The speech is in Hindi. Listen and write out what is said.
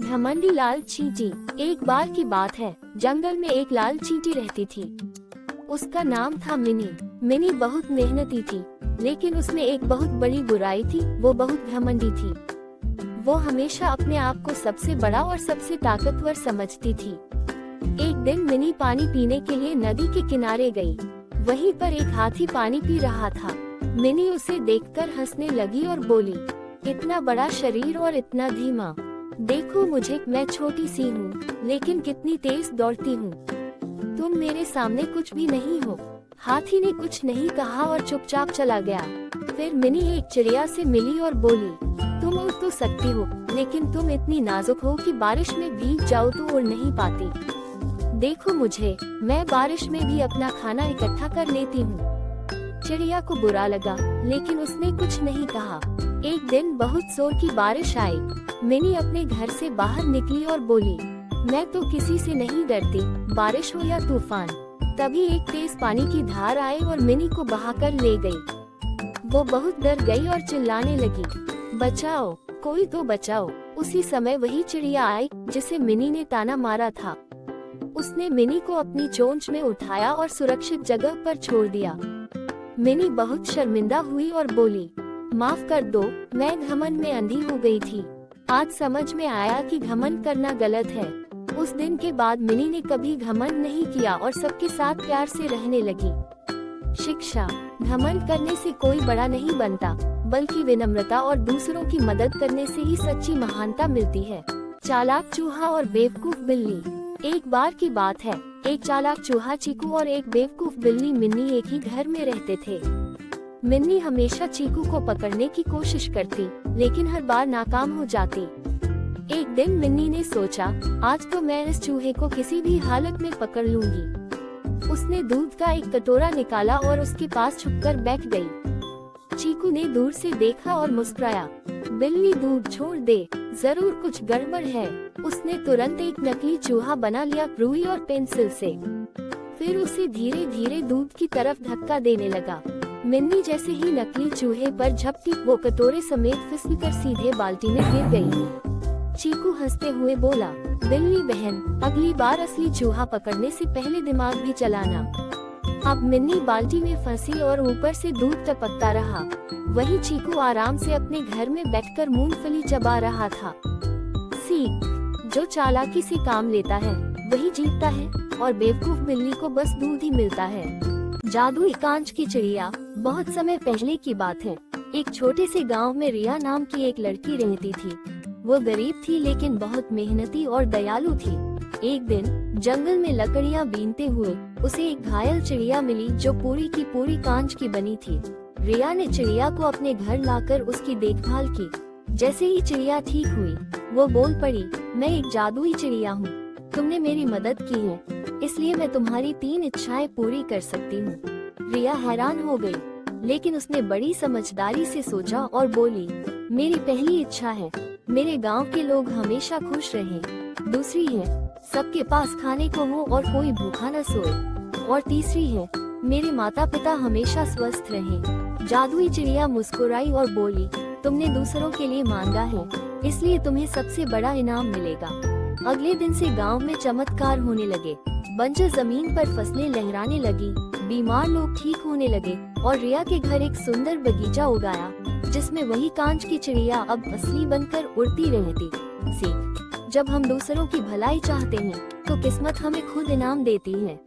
घमंडी लाल चींटी। एक बार की बात है, जंगल में एक लाल चींटी रहती थी। उसका नाम था मिनी। मिनी बहुत मेहनती थी, लेकिन उसमें एक बहुत बड़ी बुराई थी, वो बहुत घमंडी थी। वो हमेशा अपने आप को सबसे बड़ा और सबसे ताकतवर समझती थी। एक दिन मिनी पानी पीने के लिए नदी के किनारे गई। वहीं पर एक हाथी पानी पी रहा था। मिनी उसे देखकर हंसने लगी और बोली, इतना बड़ा शरीर और इतना धीमा। देखो मुझे, मैं छोटी सी हूँ, लेकिन कितनी तेज दौड़ती हूँ। तुम मेरे सामने कुछ भी नहीं हो। हाथी ने कुछ नहीं कहा और चुपचाप चला गया। फिर मिनी एक चिड़िया से मिली और बोली, तुम उड़ तो सकती हो, लेकिन तुम इतनी नाजुक हो कि बारिश में भीग जाओ तो उड़ नहीं पाती। देखो मुझे, मैं बारिश में भी अपना खाना इकट्ठा कर लेती हूँ। चिड़िया को बुरा लगा, लेकिन उसने कुछ नहीं कहा। एक दिन बहुत जोर की बारिश आई। मिनी अपने घर से बाहर निकली और बोली, मैं तो किसी से नहीं डरती, बारिश हो या तूफान। तभी एक तेज पानी की धार आई और मिनी को बहाकर ले गई। वो बहुत डर गई और चिल्लाने लगी, बचाओ, कोई तो बचाओ। उसी समय वही चिड़िया आई जिसे मिनी ने ताना मारा था। उसने मिनी को अपनी चोंच में उठाया और सुरक्षित जगह पर छोड़ दिया। मिनी बहुत शर्मिंदा हुई और बोली, माफ कर दो, मैं घमंड में अंधी हो गई थी। आज समझ में आया कि घमंड करना गलत है। उस दिन के बाद मिनी ने कभी घमंड नहीं किया और सबके साथ प्यार से रहने लगी। शिक्षा, घमंड करने से कोई बड़ा नहीं बनता, बल्कि विनम्रता और दूसरों की मदद करने से ही सच्ची महानता मिलती है। चालाक चूहा और बेवकूफ बिल्ली। एक बार की बात है, एक चालाक चूहा चीकू और एक बेवकूफ बिल्ली मिन्नी एक ही घर में रहते थे। मिन्नी हमेशा चीकू को पकड़ने की कोशिश करती, लेकिन हर बार नाकाम हो जाती। एक दिन मिन्नी ने सोचा, आज तो मैं इस चूहे को किसी भी हालत में पकड़ लूंगी। उसने दूध का एक कटोरा निकाला और उसके पास छुपकर बैठ गई। चीकू ने दूर से देखा और मुस्कुराया, बिल्ली दूध छोड़ दे, जरूर कुछ गड़बड़ है। उसने तुरंत एक नकली चूहा बना लिया, रुई और पेंसिल से। फिर उसे धीरे धीरे दूध की तरफ धक्का देने लगा। मिन्नी जैसे ही नकली चूहे पर झपटी, वो कटोरे समेत फिसलकर सीधे बाल्टी में गिर गई। चीकू हंसते हुए बोला, बिल्ली बहन, अगली बार असली चूहा पकड़ने से पहले दिमाग भी चलाना। अब मिन्नी बाल्टी में फंसी और ऊपर से दूध टपकता रहा। वहीं चीकू आराम से अपने घर में बैठकर मूंगफली चबा रहा था। सीख, जो चालाकी से काम लेता है वही जीतता है, और बेवकूफ बिल्ली को बस दूध ही मिलता है। जादुई कांच की चिड़िया। बहुत समय पहले की बात है, एक छोटे से गांव में रिया नाम की एक लड़की रहती थी। वो गरीब थी, लेकिन बहुत मेहनती और दयालु थी। एक दिन जंगल में लकड़ियां बीनते हुए उसे एक घायल चिड़िया मिली, जो पूरी की पूरी कांच की बनी थी। रिया ने चिड़िया को अपने घर लाकर उसकी देखभाल की। जैसे ही चिड़िया ठीक हुई, वो बोल पड़ी, मैं एक जादुई चिड़िया हूँ, तुमने मेरी मदद की है, इसलिए मैं तुम्हारी 3 इच्छाएं पूरी कर सकती हूँ। रिया हैरान हो गई, लेकिन उसने बड़ी समझदारी से सोचा और बोली, मेरी पहली इच्छा है, मेरे गांव के लोग हमेशा खुश रहें। दूसरी है, सबके पास खाने को हो और कोई भूखा न सोए। और तीसरी है, मेरे माता पिता हमेशा स्वस्थ रहें। जादुई चिड़िया मुस्कुराई और बोली, तुमने दूसरों के लिए मांगा है, इसलिए तुम्हें सबसे बड़ा इनाम मिलेगा। अगले दिन से गांव में चमत्कार होने लगे। बंजर जमीन पर फसलें लहराने लगी, बीमार लोग ठीक होने लगे, और रिया के घर एक सुंदर बगीचा उगाया, जिसमें वही कांच की चिड़िया अब असली बनकर उड़ती रहती। सीख, जब हम दूसरों की भलाई चाहते हैं, तो किस्मत हमें खुद इनाम देती है।